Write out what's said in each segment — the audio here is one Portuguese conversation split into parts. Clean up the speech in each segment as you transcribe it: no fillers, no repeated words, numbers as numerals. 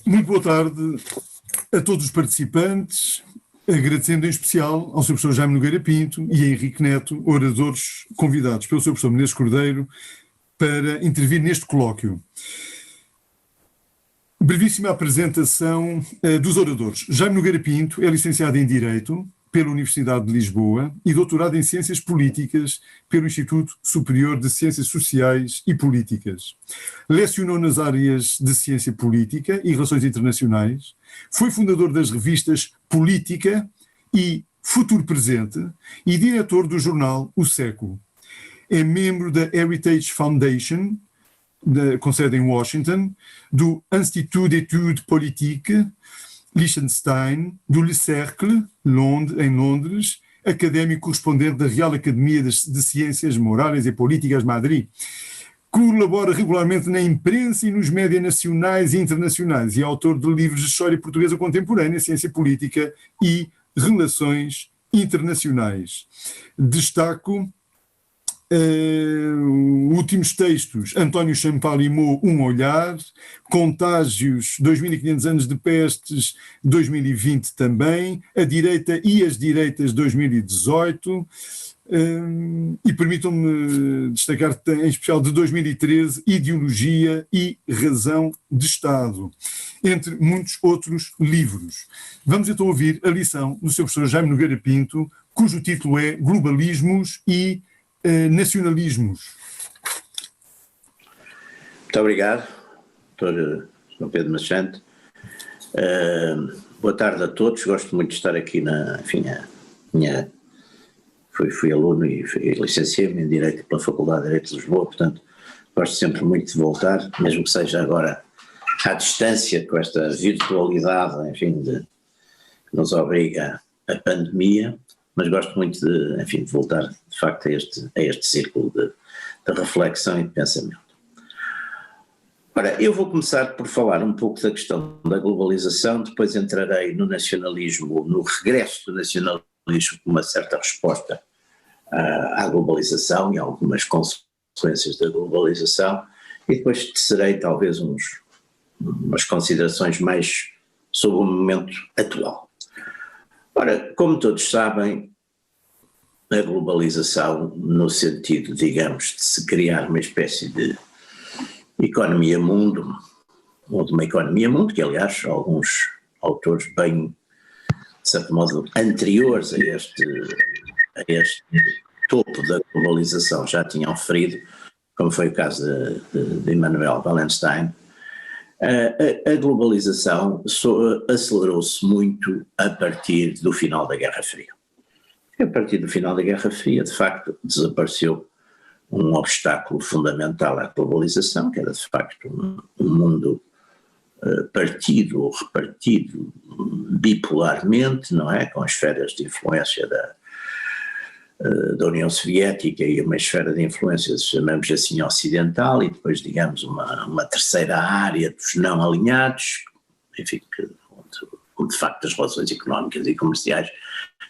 Muito boa tarde a todos os participantes, agradecendo em especial ao Sr. Professor Jaime Nogueira Pinto e a Henrique Neto, oradores convidados pelo Sr. Professor Menezes Cordeiro para intervir neste colóquio. Brevíssima apresentação dos oradores. Jaime Nogueira Pinto é licenciado em Direito pela Universidade de Lisboa e doutorado em Ciências Políticas pelo Instituto Superior de Ciências Sociais e Políticas. Lecionou nas áreas de Ciência Política e Relações Internacionais, foi fundador das revistas Política e Futuro Presente e diretor do jornal O Século. É membro da Heritage Foundation, com sede em Washington, do Institut d'études politiques, Liechtenstein, do Le Cercle, em Londres, académico correspondente da Real Academia de Ciências Morais e Políticas, Madrid. Colabora regularmente na imprensa e nos médias nacionais e internacionais e é autor de livros de história portuguesa contemporânea, ciência política e relações internacionais. Destaco últimos textos: António Champalimau, Um Olhar, Contágios, 2500 anos de pestes, 2020 também, A Direita e as Direitas, 2018, e permitam-me destacar em especial de 2013, Ideologia e Razão de Estado, entre muitos outros livros. Vamos então ouvir a lição do Sr. Professor Jaime Nogueira Pinto, cujo título é Globalismos e Nacionalismos. Muito obrigado, Dr. João Pedro Machante. Boa tarde a todos. Gosto muito de estar aqui fui aluno e licenciei-me em Direito pela Faculdade de Direito de Lisboa, portanto gosto sempre muito de voltar, mesmo que seja agora à distância, com esta virtualidade, que nos obriga a pandemia. Mas gosto muito de voltar, de facto, a este círculo de reflexão e de pensamento. Ora, eu vou começar por falar um pouco da questão da globalização, depois entrarei no nacionalismo, no regresso do nacionalismo, com uma certa resposta à globalização e algumas consequências da globalização, e depois tecerei talvez umas considerações mais sobre o momento atual. Ora, como todos sabem, a globalização, no sentido, digamos, de se criar uma espécie de economia-mundo, ou de uma economia-mundo, que aliás alguns autores bem, de certo modo, anteriores a este topo da globalização já tinham referido, como foi o caso de Immanuel Wallenstein. A globalização acelerou-se muito a partir do final da Guerra Fria. A partir do final da Guerra Fria, de facto, desapareceu um obstáculo fundamental à globalização, que era de facto um mundo partido ou repartido bipolarmente, não é? Com esferas de influência da União Soviética e uma esfera de influência, chamamos assim, ocidental, e depois, digamos, uma terceira área dos não alinhados, onde de facto as relações económicas e comerciais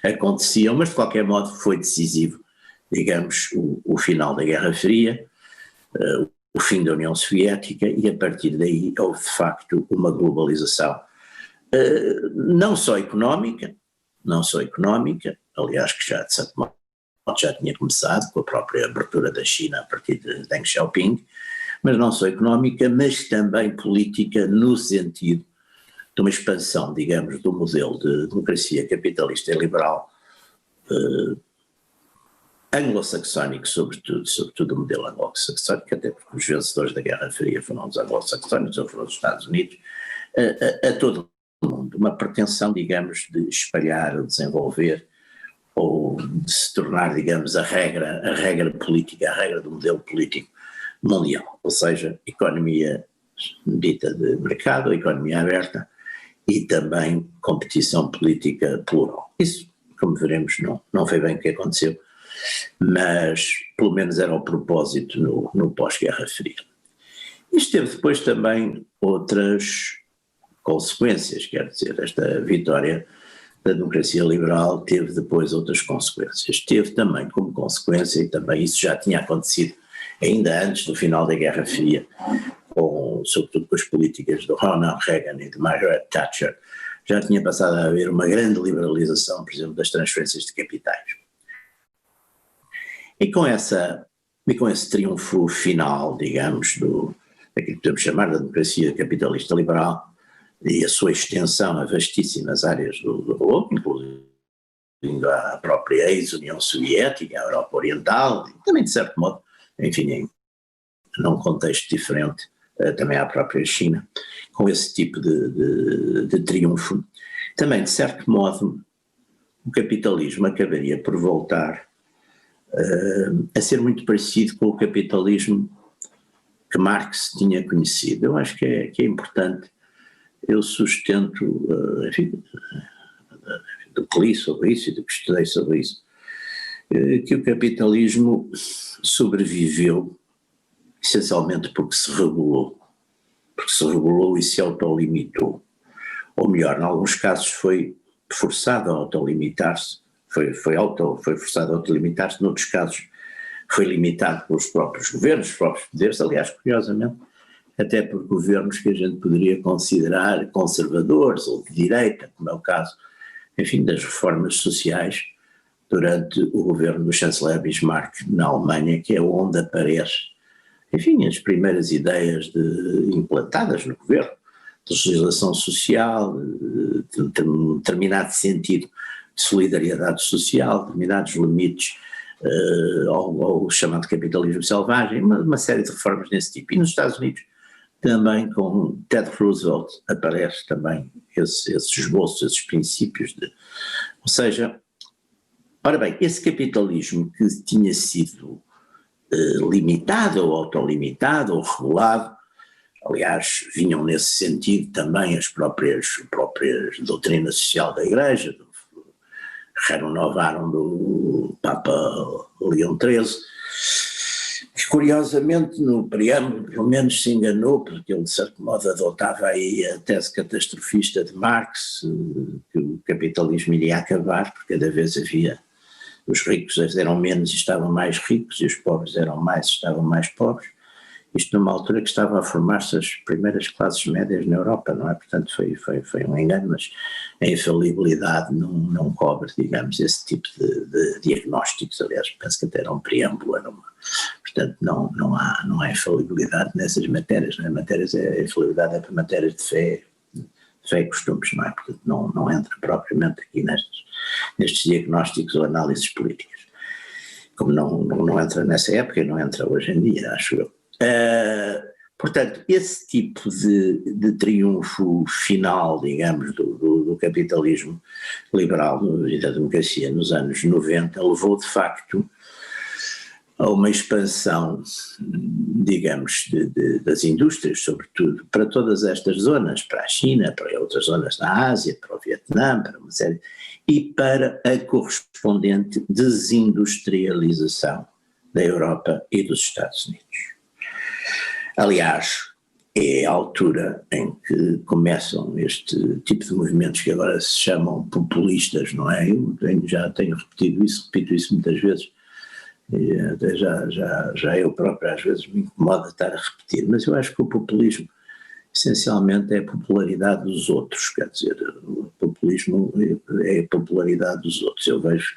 aconteciam, mas de qualquer modo foi decisivo, digamos, o final da Guerra Fria, o fim da União Soviética, e a partir daí houve de facto uma globalização não só económica, aliás que já de certo modo já tinha começado com a própria abertura da China a partir de Deng Xiaoping, mas não só económica, mas também política, no sentido de uma expansão, digamos, do modelo de democracia capitalista e liberal anglo-saxónico, sobretudo o modelo anglo-saxónico, até porque os vencedores da Guerra Fria foram os anglo-saxónicos ou foram os Estados Unidos, a todo o mundo, uma pretensão, digamos, de espalhar, desenvolver ou de se tornar, digamos, a regra política, a regra do modelo político mundial, ou seja, economia dita de mercado, economia aberta e também competição política plural. Isso, como veremos, não foi bem o que aconteceu, mas pelo menos era o propósito no pós-Guerra Fria. Isto teve depois também outras consequências, quer dizer, esta vitória da democracia liberal teve depois outras consequências. Teve também como consequência, e também isso já tinha acontecido ainda antes do final da Guerra Fria, sobretudo com as políticas de Ronald Reagan e de Margaret Thatcher, já tinha passado a haver uma grande liberalização, por exemplo, das transferências de capitais. E com esse triunfo final, digamos, daquilo que podemos chamar de democracia capitalista liberal, e a sua extensão a vastíssimas áreas do globo, inclusive a própria ex-União Soviética, a Europa Oriental, e também de certo modo, enfim, num contexto diferente, também à própria China, com esse tipo de triunfo, também de certo modo o capitalismo acabaria por voltar a ser muito parecido com o capitalismo que Marx tinha conhecido. Eu acho que é importante, eu sustento, enfim, do que li sobre isso e do que estudei sobre isso, que o capitalismo sobreviveu essencialmente porque se regulou e se autolimitou. Ou melhor, em alguns casos foi forçado a autolimitar-se, foi forçado a autolimitar-se, noutros casos foi limitado pelos próprios governos, os próprios poderes, aliás, curiosamente, até por governos que a gente poderia considerar conservadores ou de direita, como é o caso, enfim, das reformas sociais durante o governo do chanceler Bismarck na Alemanha, que é onde aparece, enfim, as primeiras ideias implantadas no governo, de legislação social, de um determinado sentido de solidariedade social, determinados limites ao chamado capitalismo selvagem, uma série de reformas desse tipo. E nos Estados Unidos, também com Ted Roosevelt, aparece também esses esboços, esses princípios ou seja, ora bem, esse capitalismo que tinha sido limitado ou autolimitado ou regulado, aliás, vinham nesse sentido também as próprias doutrinas social da Igreja, renovaram do Papa Leão XIII, que curiosamente no preâmbulo pelo menos se enganou, porque ele de certo modo adotava aí a tese catastrofista de Marx, que o capitalismo iria acabar, porque cada vez havia, os ricos eram menos e estavam mais ricos, e os pobres eram mais e estavam mais pobres, isto numa altura que estavam a formar-se as primeiras classes médias na Europa, não é? Portanto foi um engano, mas a infalibilidade não cobre, digamos, esse tipo de diagnósticos. Aliás, penso que até era um preâmbulo, portanto não há infalibilidade nessas matérias, não é? A infalibilidade é para matérias de fé e costumes, não é? Portanto não entra propriamente aqui nestes diagnósticos ou análises políticas, como não entra nessa época e não entra hoje em dia, acho eu. Portanto, esse tipo de triunfo final, digamos, do capitalismo liberal e da democracia nos anos 90 levou de facto a uma expansão, digamos, das indústrias, sobretudo, para todas estas zonas, para a China, para outras zonas da Ásia, para o Vietnã, para uma série, e para a correspondente desindustrialização da Europa e dos Estados Unidos. Aliás, é a altura em que começam este tipo de movimentos que agora se chamam populistas, não é? Eu já tenho repito isso muitas vezes, e até já eu próprio às vezes me incomoda estar a repetir, mas eu acho que o populismo essencialmente é a popularidade dos outros, quer dizer, o populismo é a popularidade dos outros. Eu vejo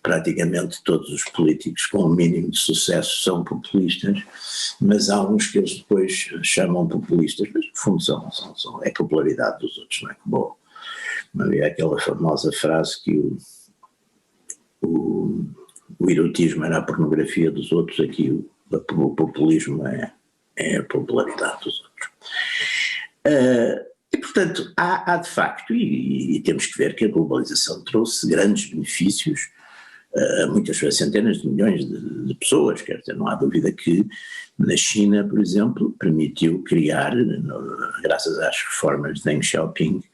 praticamente todos os políticos com o mínimo de sucesso são populistas, mas há uns que eles depois chamam populistas, mas no fundo é a popularidade dos outros, não é? Como havia aquela famosa frase que o erotismo era a pornografia dos outros, aqui o populismo é a popularidade dos outros. E portanto há de facto, e temos que ver que a globalização trouxe grandes benefícios, muitas centenas de milhões de pessoas, quer dizer, não há dúvida que na China, por exemplo, permitiu criar, graças às reformas de Deng Xiaoping,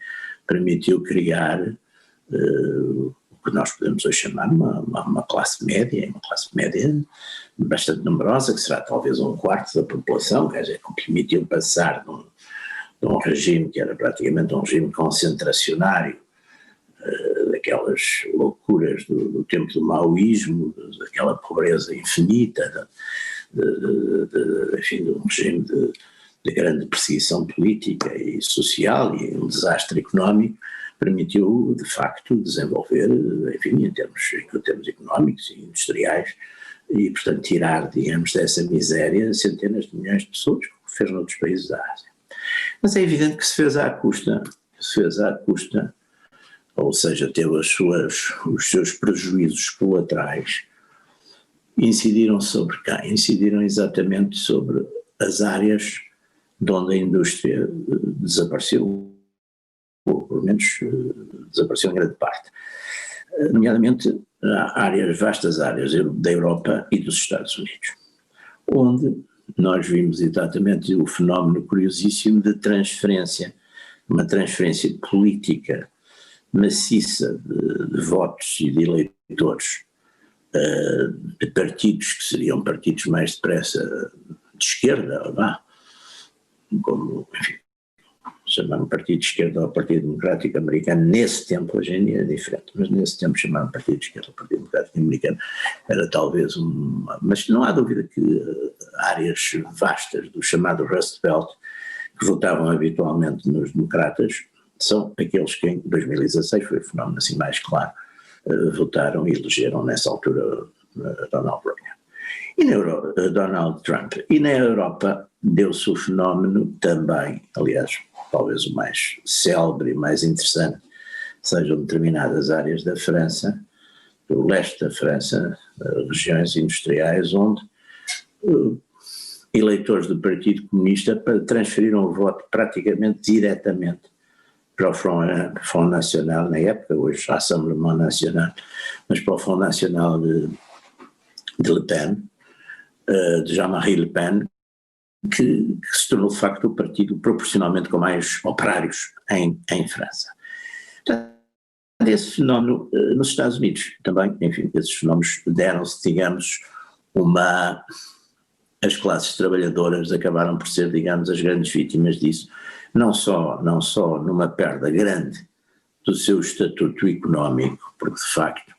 permitiu criar o que nós podemos hoje chamar uma classe média bastante numerosa, que será talvez um quarto da população, quer dizer, que permitiu passar de um regime que era praticamente um regime concentracionário, daquelas loucuras do tempo do maoísmo, daquela pobreza infinita, enfim, de um regime de grande perseguição política e social e um desastre económico, permitiu, de facto, desenvolver, enfim, em termos económicos e industriais, e, portanto, tirar, digamos, dessa miséria centenas de milhões de pessoas, como fez noutros países da Ásia. Mas é evidente que se fez à custa, ou seja, teve os seus prejuízos colaterais, incidiram sobre quem? Incidiram exatamente sobre as áreas de onde a indústria desapareceu, ou pelo menos desapareceu em grande parte. Nomeadamente, vastas áreas da Europa e dos Estados Unidos, onde nós vimos exatamente o fenómeno curiosíssimo de transferência, uma transferência política maciça de votos e de eleitores de partidos que seriam partidos mais depressa de esquerda, como, enfim, chamaram Partido de Esquerda ao Partido Democrático Americano, nesse tempo, hoje em dia é diferente, mas nesse tempo chamaram Partido de Esquerda ao Partido Democrático Americano, era talvez mas não há dúvida que áreas vastas do chamado Rust Belt, que votavam habitualmente nos democratas, são aqueles que em 2016, foi o fenómeno assim mais claro, votaram e elegeram nessa altura Donald Trump. E na Europa deu-se o fenómeno também, aliás, talvez o mais célebre e mais interessante, sejam determinadas áreas da França, do leste da França, regiões industriais, onde eleitores do Partido Comunista transferiram o voto praticamente diretamente para o Front National, na época, hoje Rassemblement National, mas para o Front National de Le Pen, de Jean-Marie Le Pen, que se tornou de facto o partido proporcionalmente com mais operários em França. Portanto, esse fenómeno nos Estados Unidos também, enfim, esses fenómenos deram-se, digamos, as classes trabalhadoras acabaram por ser, digamos, as grandes vítimas disso, não só numa perda grande do seu estatuto económico, porque de facto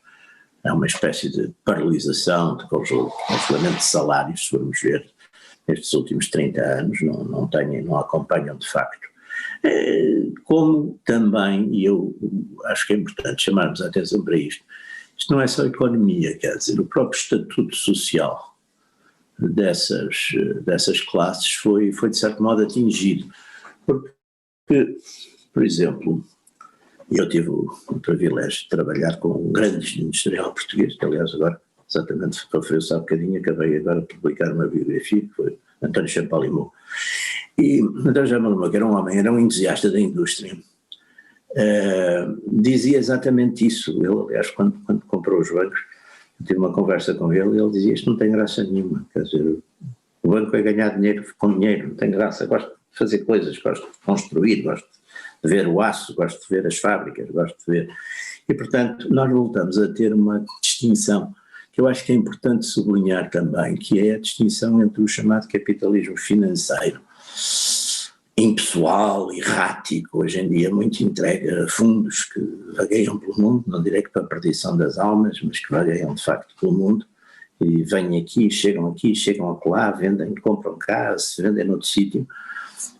é uma espécie de paralisação, de congelamento de salários, se formos ver, nestes últimos 30 anos, não acompanham de facto. Como também, e eu acho que é importante chamarmos a atenção para isto não é só economia, quer dizer, o próprio estatuto social dessas classes foi de certo modo atingido, porque, por exemplo, eu tive o privilégio de trabalhar com um grande industrial português, que aliás agora, exatamente, referiu-se há bocadinho, acabei agora de publicar uma biografia, que foi António Champalimau. E António Champalimau, que era um homem, era um entusiasta da indústria, dizia exatamente isso. Ele, aliás, quando comprou os bancos, eu tive uma conversa com ele e ele dizia: isto não tem graça nenhuma, quer dizer, o banco é ganhar dinheiro com dinheiro, não tem graça, gosto de fazer coisas, gosto de construir, gosto de ver o aço, gosto de ver as fábricas, gosto de ver. E, portanto, nós voltamos a ter uma distinção que eu acho que é importante sublinhar também, que é a distinção entre o chamado capitalismo financeiro, impessoal, errático, hoje em dia muito entregue a fundos que vagueiam pelo mundo, não direi que para a perdição das almas, mas que vagueiam de facto pelo mundo, e vêm aqui, chegam acolá, vendem, compram cá, se vendem noutro sítio.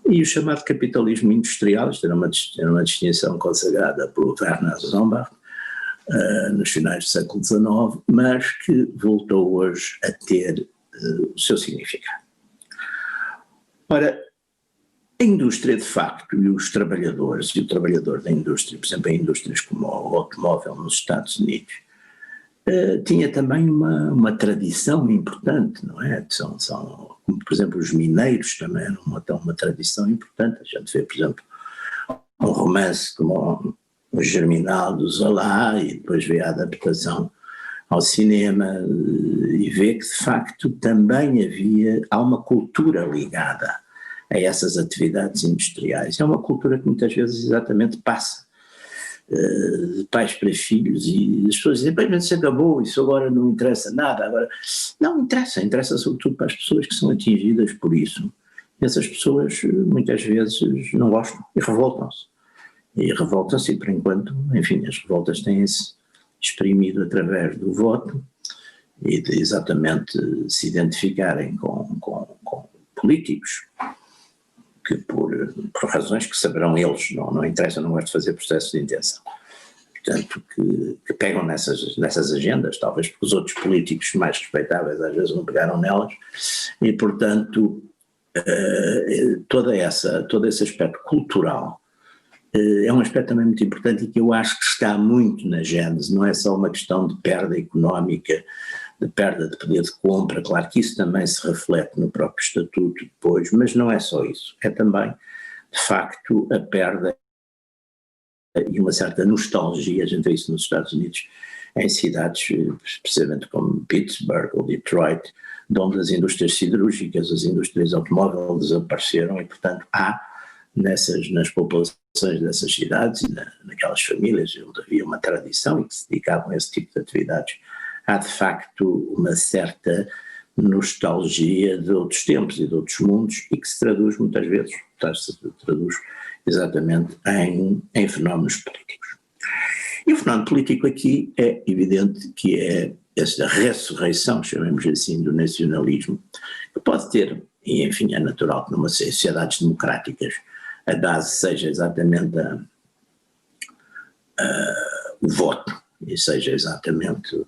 E o chamado capitalismo industrial, isto era uma distinção consagrada por Werner Sombart, nos finais do século XIX, mas que voltou hoje a ter o seu significado. Ora, a indústria de facto e os trabalhadores, e o trabalhador da indústria, por exemplo, em indústrias como o automóvel nos Estados Unidos, tinha também uma tradição importante, não é? São, como por exemplo os mineiros também eram uma tradição importante. A gente vê, por exemplo, um romance como o Germinal do Zola e depois vê a adaptação ao cinema e vê que de facto também há uma cultura ligada a essas atividades industriais. É uma cultura que muitas vezes exatamente passa de pais para filhos, e as pessoas dizem: mas isso acabou, isso agora não interessa nada. Agora, não interessa sobretudo para as pessoas que são atingidas por isso. Essas pessoas muitas vezes não gostam e revoltam-se. E por enquanto, enfim, as revoltas têm-se exprimido através do voto e de exatamente se identificarem com políticos por razões que saberão eles, não interessa, não gosto de fazer processo de intenção. Portanto, que pegam nessas agendas, talvez porque os outros políticos mais respeitáveis às vezes não pegaram nelas, e portanto todo esse aspecto cultural é um aspecto também muito importante e que eu acho que está muito na gênese, não é só uma questão de perda económica, de perda de poder de compra, claro que isso também se reflete no próprio estatuto depois, mas não é só isso, é também de facto a perda e uma certa nostalgia, a gente vê isso nos Estados Unidos, em cidades, precisamente como Pittsburgh ou Detroit, de onde as indústrias siderúrgicas, as indústrias automóveis desapareceram e, portanto, há nas populações dessas cidades e naquelas famílias onde havia uma tradição e que se dedicavam a esse tipo de atividades, há de facto uma certa nostalgia de outros tempos e de outros mundos e que se traduz muitas vezes, exatamente em fenómenos políticos. E o fenómeno político aqui é evidente que é esta ressurreição, chamemos assim, do nacionalismo, que pode ter, e enfim é natural que numa sociedades democráticas a base seja exatamente o voto, e seja exatamente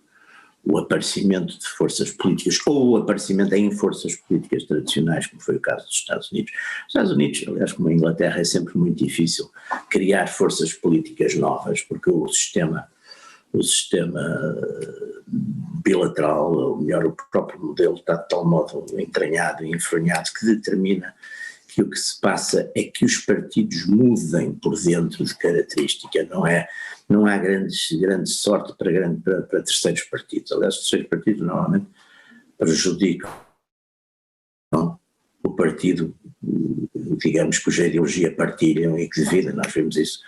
o aparecimento de forças políticas ou o aparecimento em forças políticas tradicionais, como foi o caso dos Estados Unidos. Os Estados Unidos, aliás, como a Inglaterra, é sempre muito difícil criar forças políticas novas, porque o sistema bilateral, ou melhor, o próprio modelo está de tal modo entranhado e enfranhado que determina que o que se passa é que os partidos mudem por dentro de característica, não há grande sorte para terceiros partidos. Aliás, os terceiros partidos normalmente prejudicam o partido, digamos, cuja ideologia partilham e que dividem. Nós vimos isso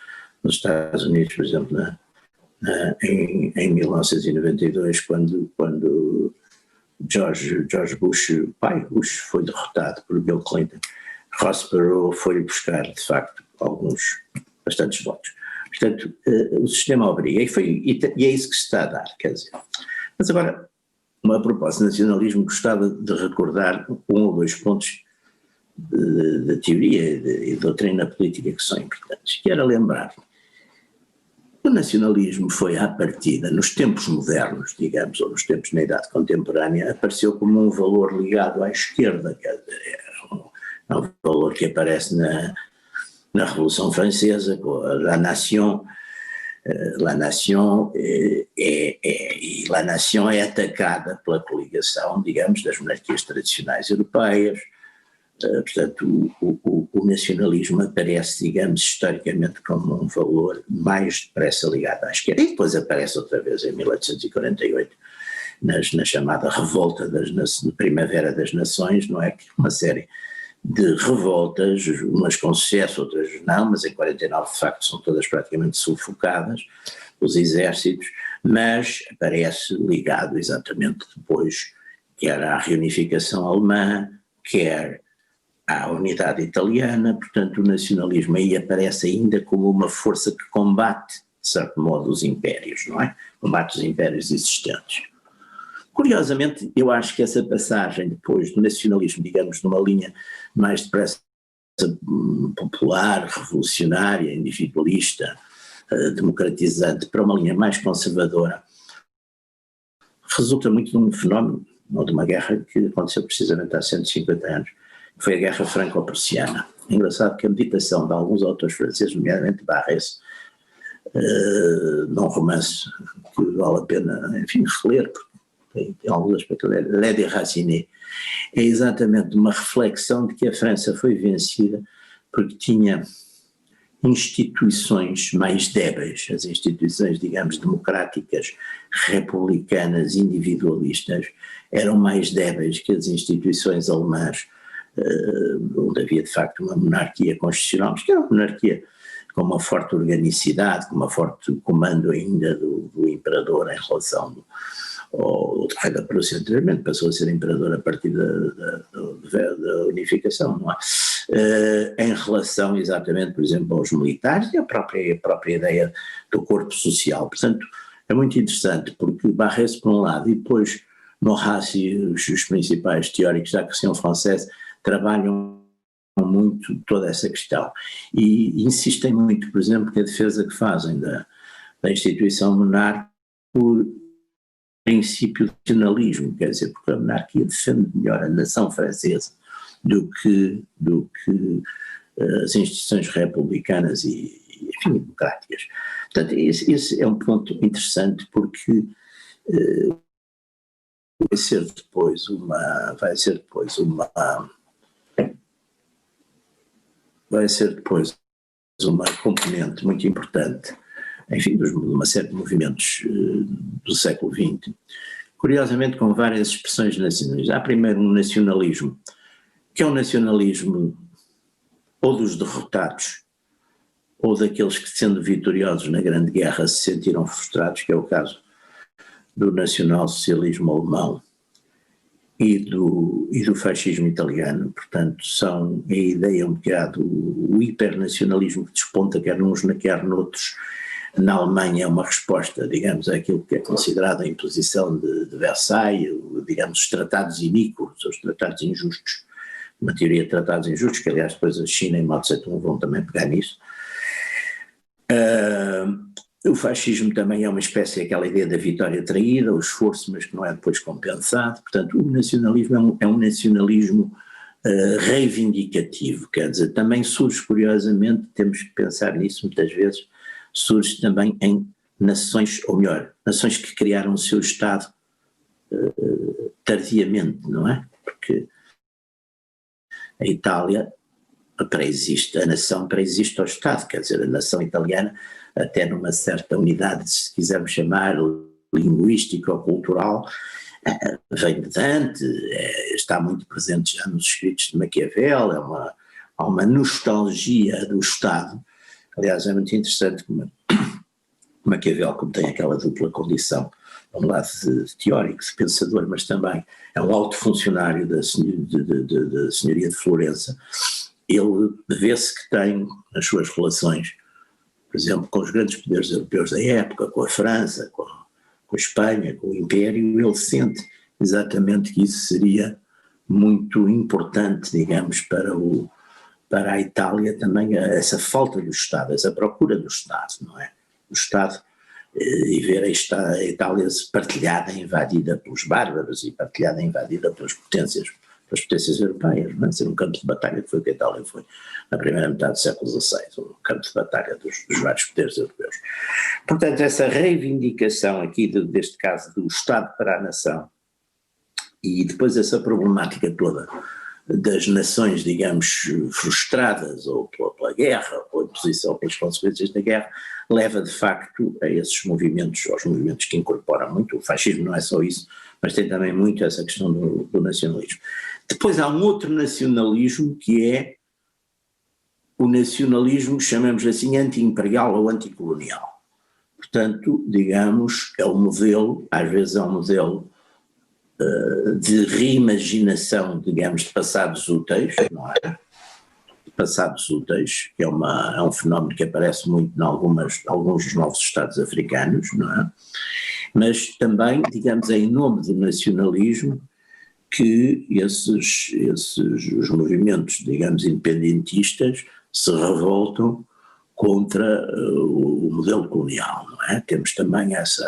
nos Estados Unidos, por exemplo, em 1992, quando George Bush, pai Bush, foi derrotado por Bill Clinton. Ross Perot foi buscar, de facto, bastantes votos. Portanto, o sistema obriga, e é isso que se está a dar, quer dizer. Mas agora, a propósito de nacionalismo, gostava de recordar um ou dois pontos de teoria e de doutrina política que são importantes, que era lembrar o nacionalismo foi à partida, nos tempos modernos, digamos, ou nos tempos na idade contemporânea, apareceu como um valor ligado à esquerda, quer dizer, é um valor que aparece na Revolução Francesa, com a La Nation. La Nation é atacada pela coligação, digamos, das monarquias tradicionais europeias. Portanto, o nacionalismo aparece, digamos, historicamente como um valor mais depressa ligado à esquerda, e depois aparece outra vez em 1848, na chamada Revolta da Primavera das Nações, não é? Que uma série de revoltas, umas com sucesso, outras não, mas em 49 de facto são todas praticamente sufocadas, os exércitos, mas aparece ligado exatamente depois, quer à reunificação alemã, quer à unidade italiana. Portanto o nacionalismo aí aparece ainda como uma força que combate, de certo modo, os impérios, não é? Combate os impérios existentes. Curiosamente, eu acho que essa passagem depois do nacionalismo, digamos, numa linha mais depressa popular, revolucionária, individualista, democratizante, para uma linha mais conservadora, resulta muito de um fenómeno, ou de uma guerra que aconteceu precisamente há 150 anos, que foi a Guerra Franco-Prussiana. É engraçado que a meditação de alguns autores franceses, nomeadamente Barrès, num romance que vale a pena, enfim, reler, porque tem alguns aspectos, Les Déracinés, é exatamente uma reflexão de que a França foi vencida porque tinha instituições mais débeis, as instituições, digamos, democráticas, republicanas, individualistas, eram mais débeis que as instituições alemãs, onde havia de facto uma monarquia constitucional, mas que era uma monarquia com uma forte organicidade, com uma forte comando ainda do imperador em relação ao rei da Prússia anteriormente, passou a ser imperador a partir da unificação, não é? Em relação exatamente, por exemplo, aos militares e a própria ideia do corpo social. Portanto, é muito interessante porque Barrès por um lado e depois Maurras e os principais teóricos da Action Française trabalham muito toda essa questão e insistem muito, por exemplo, que a defesa que fazem da instituição monárquica por princípio de nacionalismo, quer dizer, porque a monarquia defende melhor a nação francesa do que as instituições republicanas e enfim, democráticas. Portanto, esse é um ponto interessante porque vai ser depois uma componente muito importante, enfim, de uma série de movimentos do século XX, curiosamente com várias expressões nacionalistas. Há primeiro um nacionalismo, que é um nacionalismo ou dos derrotados, ou daqueles que, sendo vitoriosos na Grande Guerra, se sentiram frustrados, que é o caso do nacionalsocialismo alemão e do fascismo italiano. Portanto, são a ideia um bocado, o hipernacionalismo que desponta quer uns quer noutros. Na Alemanha é uma resposta, digamos, àquilo que é considerado a imposição de Versailles, digamos, os tratados iníquos, os tratados injustos, uma teoria de tratados injustos, que aliás depois a China e Mao Tse-tung vão também pegar nisso. O fascismo também é uma espécie daquela ideia da vitória traída, o esforço, mas que não é depois compensado. Portanto, o nacionalismo é um nacionalismo reivindicativo, quer dizer, também surge, curiosamente, temos que pensar nisso muitas vezes, surge também em nações, ou melhor, nações que criaram o seu Estado tardiamente, não é? Porque a Itália pré-existe, a nação pré-existe ao Estado, quer dizer, a nação italiana, até numa certa unidade, se quisermos chamar, linguística ou cultural, vem de Dante, está muito presente já nos escritos de Maquiavel, há uma nostalgia do Estado. Aliás, é muito interessante que Maquiavel, como tem aquela dupla condição, um lado de teórico, de pensador, mas também é um alto funcionário da senhoria de Florença, ele vê-se que tem as suas relações, por exemplo, com os grandes poderes europeus da época, com a França, com a Espanha, com o Império, ele sente exatamente que isso seria muito importante, digamos, para a Itália também, essa falta do Estado, essa procura do Estado, não é? O Estado, e ver a Itália partilhada, invadida pelos bárbaros e partilhada, invadida pelas potências europeias, não é? Ser um campo de batalha, que foi o que a Itália foi na primeira metade do século XVI, um campo de batalha dos vários poderes europeus. Portanto, essa reivindicação aqui, deste caso, do Estado para a nação, e depois essa problemática toda das nações, digamos, frustradas ou pela guerra, ou pela imposição, pelas consequências da guerra, leva de facto a esses movimentos, aos movimentos que incorporam muito, o fascismo não é só isso, mas tem também muito essa questão do nacionalismo. Depois há um outro nacionalismo que é o nacionalismo, chamamos assim, anti-imperial ou anticolonial. Portanto, digamos, é um modelo, às vezes é um modelo de reimaginação, digamos, de passados úteis, não é? De passados úteis, que é um fenómeno que aparece muito em alguns dos novos Estados africanos, não é? Mas também, digamos, é em nome do nacionalismo que os movimentos, digamos, independentistas se revoltam contra o modelo colonial, não é? Temos também esse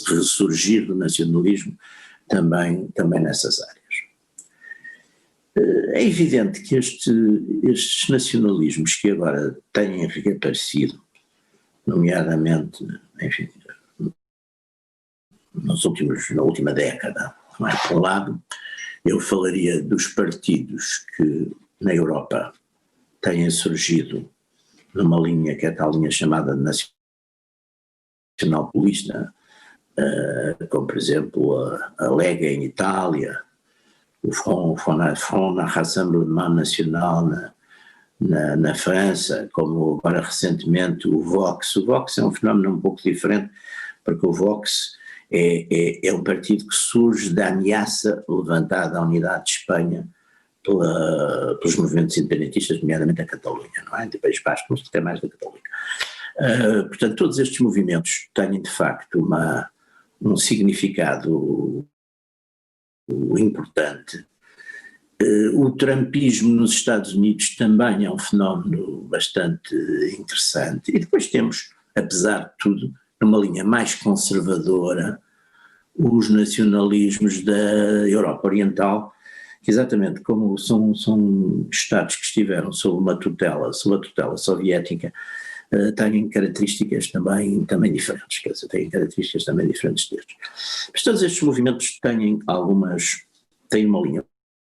ressurgir do nacionalismo também nessas áreas. É evidente que estes nacionalismos que agora têm reaparecido, nomeadamente, enfim, na última década, não é? Por um lado, eu falaria dos partidos que na Europa têm surgido numa linha que é a tal linha chamada nacional-populista, como por exemplo a Lega em Itália, o Front Rassemblement National na França, como agora recentemente o Vox. O Vox é um fenómeno um pouco diferente, porque o Vox é um partido que surge da ameaça levantada à unidade de Espanha pelos movimentos independentistas, nomeadamente a Catalunha, não é? De País Basco, mas até mais da Catalunha. Portanto, todos estes movimentos têm de facto um significado importante O trumpismo nos Estados Unidos também é um fenómeno bastante interessante. E depois temos, apesar de tudo, numa linha mais conservadora, os nacionalismos da Europa Oriental, que exatamente como são Estados que estiveram sob a tutela soviética, têm características também diferentes, quer dizer, têm características também diferentes destes. Mas todos estes movimentos têm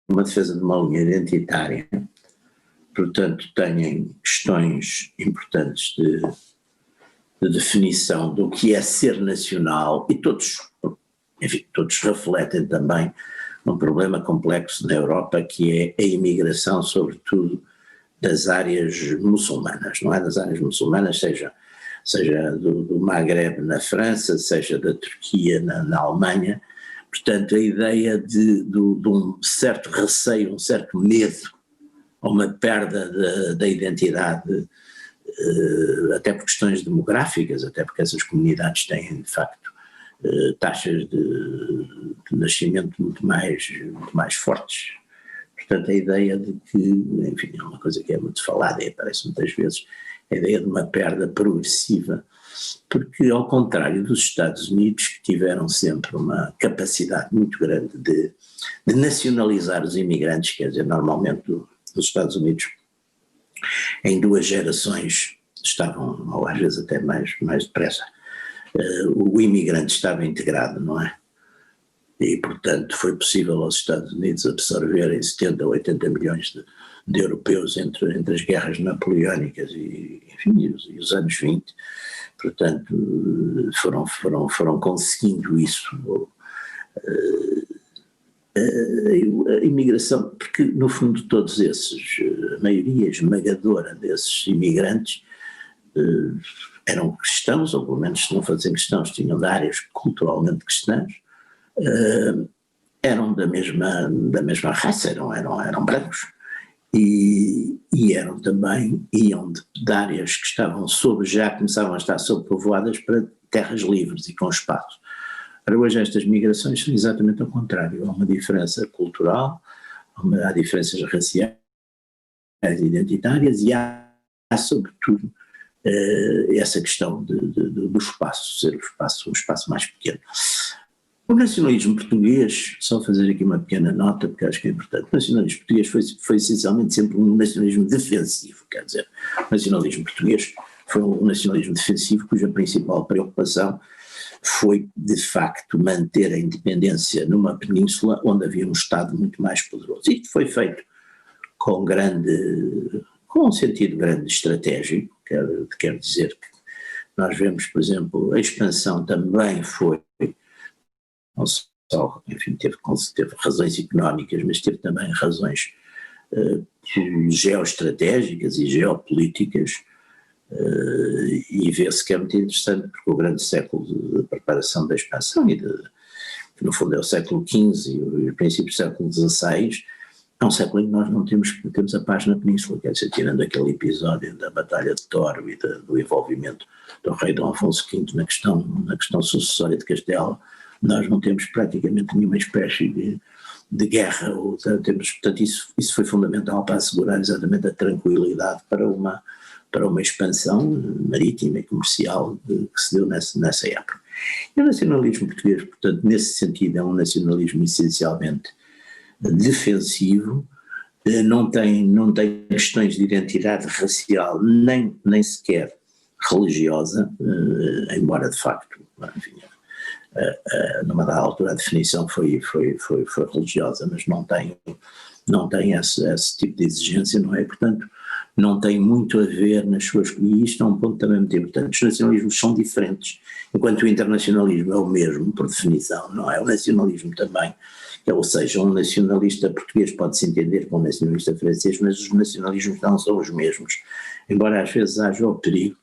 uma defesa de uma linha identitária, portanto têm questões importantes de definição do que é ser nacional, e todos refletem também um problema complexo na Europa, que é a imigração, sobretudo das áreas muçulmanas, não é? Das áreas muçulmanas, seja do Maghreb na França, seja da Turquia na Alemanha. Portanto, a ideia de um certo receio, um certo medo, ou uma perda da identidade, até por questões demográficas, até porque essas comunidades têm, de facto, taxas de nascimento muito mais fortes. Portanto, a ideia de que, enfim, é uma coisa que é muito falada e aparece muitas vezes, a ideia de uma perda progressiva, porque ao contrário dos Estados Unidos, que tiveram sempre uma capacidade muito grande de nacionalizar os imigrantes, quer dizer, normalmente os Estados Unidos em 2 gerações estavam, ou às vezes até mais depressa, o imigrante estava integrado, não é? E, portanto, foi possível aos Estados Unidos absorverem 70 ou 80 milhões de europeus entre as guerras napoleónicas e os anos 20. Portanto, foram conseguindo isso. A imigração, porque no fundo todos a maioria esmagadora desses imigrantes eram cristãos, ou pelo menos se não fossem cristãos tinham de áreas culturalmente cristãs, eram da mesma raça, eram brancos, e eram também, iam de áreas que já começavam a estar sobrepovoadas para terras livres e com espaço. Ora, hoje estas migrações são exatamente ao contrário, há uma diferença cultural, há diferenças raciais e identitárias, e há sobretudo essa questão do espaço, ser um espaço mais pequeno. O nacionalismo português, só fazer aqui uma pequena nota, porque acho que é importante, o nacionalismo português foi essencialmente sempre um nacionalismo defensivo, quer dizer, o nacionalismo português foi um nacionalismo defensivo cuja principal preocupação foi, de facto, manter a independência numa península onde havia um Estado muito mais poderoso. Isto foi feito com um sentido grande estratégico, quer dizer que nós vemos, por exemplo, a expansão também foi, não só, enfim, teve razões económicas, mas teve também razões geoestratégicas e geopolíticas, e vê-se que é muito interessante, porque o grande século de preparação da expansão, que no fundo é o século XV e o princípio do século XVI, é um século em que nós não temos a paz na península, quer dizer, tirando aquele episódio da Batalha de Toro e do envolvimento do rei Dom Afonso V na questão sucessória de Castela, nós não temos praticamente nenhuma espécie de guerra, portanto isso foi fundamental para assegurar exatamente a tranquilidade para uma expansão marítima e comercial que se deu nessa época. E o nacionalismo português, portanto, nesse sentido é um nacionalismo essencialmente defensivo, não tem questões de identidade racial nem sequer religiosa, embora de facto, enfim, numa dada altura a definição foi religiosa, mas não tem esse tipo de exigência, não é? Portanto, não tem muito a ver nas suas... E isto é um ponto também muito importante. Os nacionalismos são diferentes, enquanto o internacionalismo é o mesmo, por definição, não é? O nacionalismo também, ou seja, um nacionalista português pode-se entender como um nacionalista francês, mas os nacionalismos não são os mesmos, embora às vezes haja o perigo,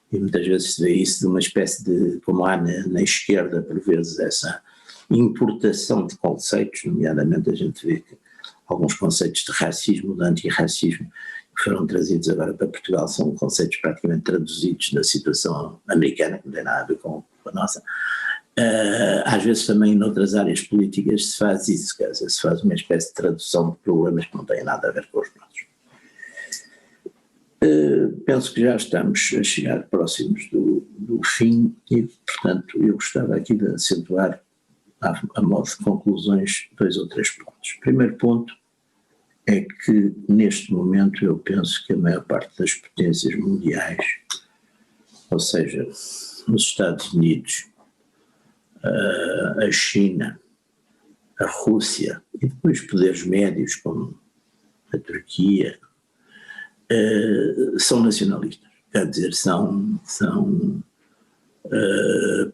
e muitas vezes se vê isso de uma espécie de, como há na esquerda por vezes, essa importação de conceitos, nomeadamente a gente vê que alguns conceitos de racismo, de antirracismo, que foram trazidos agora para Portugal, são conceitos praticamente traduzidos da situação americana, que não tem nada a ver com a nossa, Às vezes também noutras áreas políticas se faz isso, quer dizer, se faz uma espécie de tradução de problemas que não têm nada a ver com os nossos. Penso que já estamos a chegar próximos do fim e, portanto, eu gostava aqui de acentuar, a modo de conclusões, 2 ou 3 pontos. O primeiro ponto é que, neste momento, eu penso que a maior parte das potências mundiais, ou seja, os Estados Unidos, a China, a Rússia e depois poderes médios como a Turquia, são nacionalistas, quer dizer,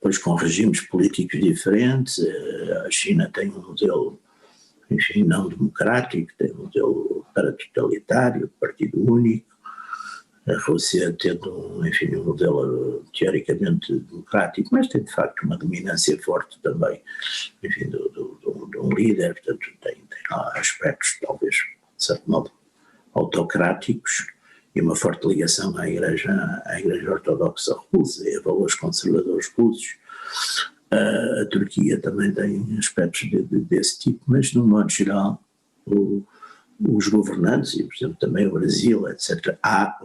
pois com regimes políticos diferentes. A China tem um modelo, enfim, não democrático, tem um modelo paratotalitário, partido único. A Rússia tendo, enfim, um modelo teoricamente democrático, mas tem de facto uma dominância forte também, enfim, de um líder, portanto tem lá aspectos talvez, de certo modo, autocráticos e uma forte ligação à Igreja Ortodoxa Russa e a valores conservadores russos. A Turquia também tem aspectos desse tipo, mas no modo geral os governantes, e por exemplo também o Brasil, etc., há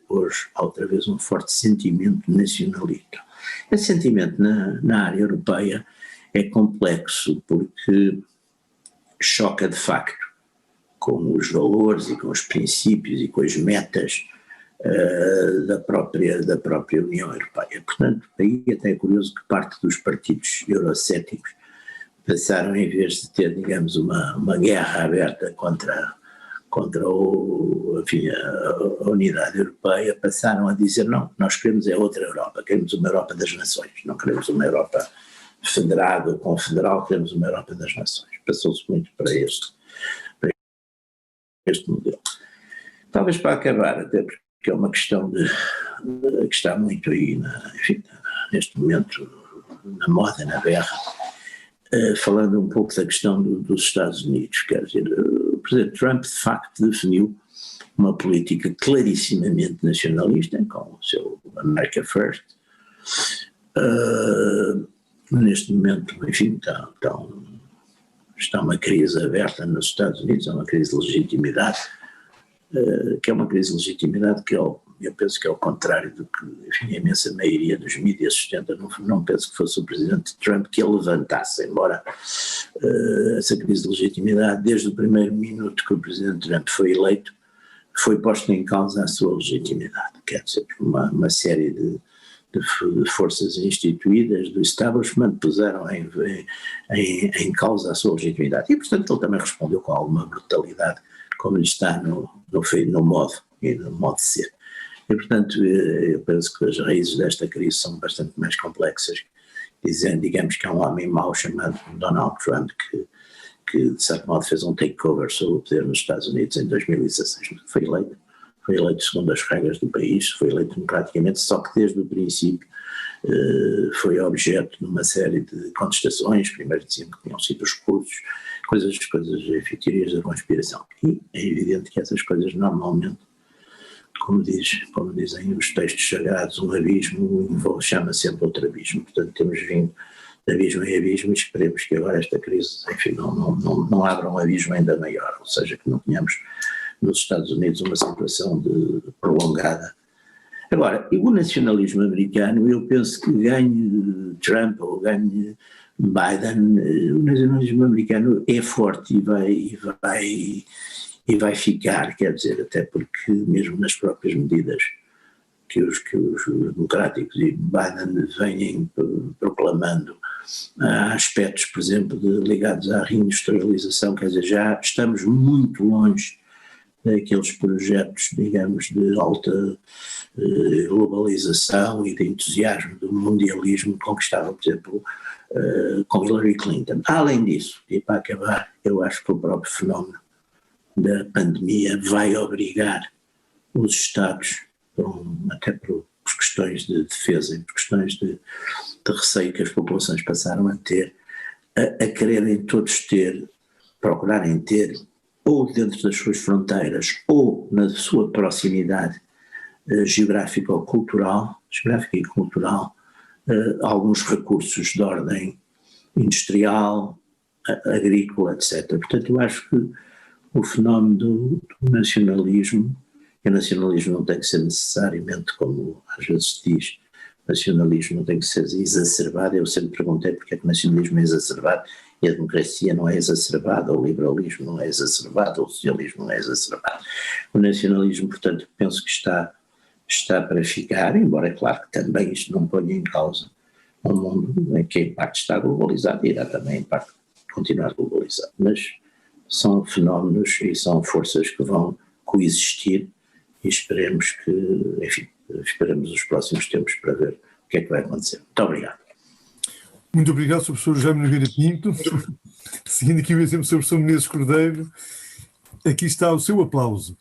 hoje, outra vez, um forte sentimento nacionalista. Esse sentimento na área europeia é complexo porque choca de facto com os valores e com os princípios e com as metas da própria União Europeia. Portanto, aí até é curioso que parte dos partidos eurocéticos passaram, em vez de ter, digamos, uma guerra aberta contra enfim, a unidade europeia, passaram a dizer: não, nós queremos é outra Europa, queremos uma Europa das nações, não queremos uma Europa federada ou confederal, queremos uma Europa das nações. Passou-se muito para este modelo. Talvez para acabar, até porque é uma questão que está muito aí, enfim, neste momento, na moda, na berra, falando um pouco da questão dos Estados Unidos. Quer dizer, o Presidente Trump de facto definiu uma política clarissimamente nacionalista, com o seu America First. Neste momento, enfim, está uma crise aberta nos Estados Unidos, é uma crise de legitimidade, que é uma crise de legitimidade que eu penso que é ao contrário do que, enfim, a imensa maioria dos mídias sustenta. Não penso que fosse o presidente Trump que a levantasse, embora essa crise de legitimidade, desde o primeiro minuto que o presidente Trump foi eleito, foi posta em causa a sua legitimidade. Quer dizer, uma série de forças instituídas do establishment puseram em causa a sua legitimidade. E, portanto, ele também respondeu com alguma brutalidade, como lhe está no modo de ser. E, portanto, eu penso que as raízes desta crise são bastante mais complexas. Digamos que é um homem mau chamado Donald Trump que de certo modo fez um takeover sobre o poder nos Estados Unidos em 2016. Foi eleito segundo as regras do país, foi eleito democraticamente, só que desde o princípio foi objeto de uma série de contestações. Primeiro diziam que tinham sido expulsos, coisas, enfim, teorias da conspiração. E é evidente que essas coisas normalmente, como dizem os textos sagrados, um abismo chama sempre outro abismo. Portanto, temos vindo de abismo em abismo e esperemos que agora esta crise, enfim, não abra um abismo ainda maior, ou seja, que não tenhamos nos Estados Unidos uma situação prolongada. Agora, e o nacionalismo americano, eu penso que ganhe Trump ou ganhe Biden, o nacionalismo americano é forte e vai ficar, quer dizer, até porque mesmo nas próprias medidas que os democráticos e Biden vêm proclamando, há aspectos, por exemplo, ligados à reindustrialização, quer dizer, já estamos muito longe daqueles projetos, digamos, de alta globalização e de entusiasmo do mundialismo que conquistavam, por exemplo, com Hillary Clinton. Além disso, e para acabar, eu acho que o próprio fenómeno da pandemia vai obrigar os Estados, até por questões de defesa e por questões de receio que as populações passaram a ter, a quererem todos procurarem ter, ou dentro das suas fronteiras, ou na sua proximidade geográfica e cultural, alguns recursos de ordem industrial, agrícola, etc. Portanto, eu acho que o fenómeno do nacionalismo, e o nacionalismo não tem que ser necessariamente, como às vezes se diz, o nacionalismo não tem que ser exacerbado. Eu sempre perguntei porque é que o nacionalismo é exacerbado e a democracia não é exacerbada, ou o liberalismo não é exacerbado, ou o socialismo não é exacerbado. O nacionalismo, portanto, penso que está para ficar, embora é claro que também isto não ponha em causa um mundo em que em parte está globalizado e irá também em parte continuar globalizado, mas são fenómenos e são forças que vão coexistir e esperemos que, enfim, esperemos os próximos tempos para ver o que é que vai acontecer. Muito obrigado. Muito obrigado, Sr. Professor Jaime Nogueira Pinto. Seguindo aqui o exemplo do Sr. Professor Menezes Cordeiro, aqui está o seu aplauso.